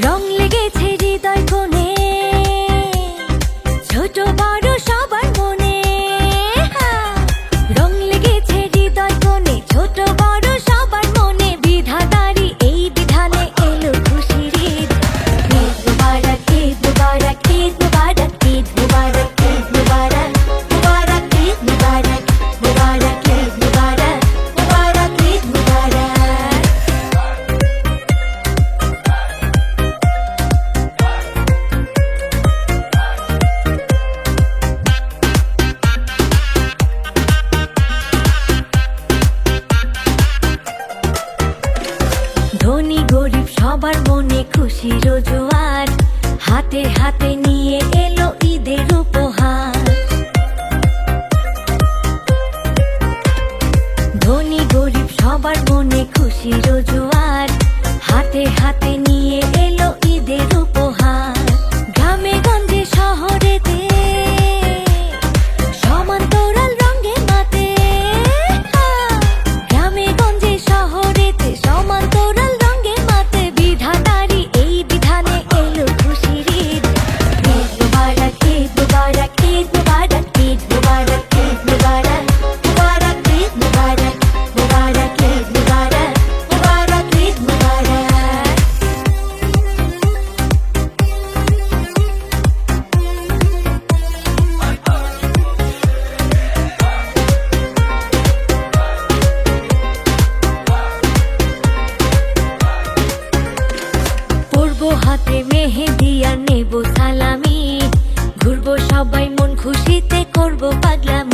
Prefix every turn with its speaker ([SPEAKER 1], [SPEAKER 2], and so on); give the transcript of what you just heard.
[SPEAKER 1] রং লেগেছে হৃদয় কোণে, ছোট বড় সবার মনে। রং লেগেছে হৃদয় কোণে, ছোট বড় সবার মনে। বিধাতারি এই বিধানে এলো খুশির ঈদ। ঈদ মুবারক, ঈদ মুবারক, ঈদ মুবারক, ঈদ মুবারক, ঈদ মুবারক, মুবারক ঈদ মুবারক, মুবারক ঈদ মুবারক, মুবারক ঈদ মুবারক। ধনী গরিব সবার মনে খুশির জোয়ার, হাতে হাতে নিয়ে এলো ঈদের উপহার। ধনী গরিব সবার মনে খুশির জোয়ার, হাতে হাতে নিয়ে এলো ঈদের উপহার। গ্রামে গঞ্জে শহরেতে সমান্তরাল রঙে মাতে। গ্রামে গঞ্জে শহরেতে সমান্তরাল রঙে মাতে। বিধাতারি এই বিধানে এলো খুশির ঈদ। ঈদ মুবারক, ঈদ মুবারক, ঈদ মুবারক, ঈদ মুবারক, ঈদ মুবারক, মুবারক ঈদ মুবারক, মুবারক ঈদ মুবারক, মুবারক ঈদ মুবারক। পরবো হাতে মেহেদি আর নেবো সালামি, ঘুরবো সবাই মন খুশিতে করবো পাগলামি।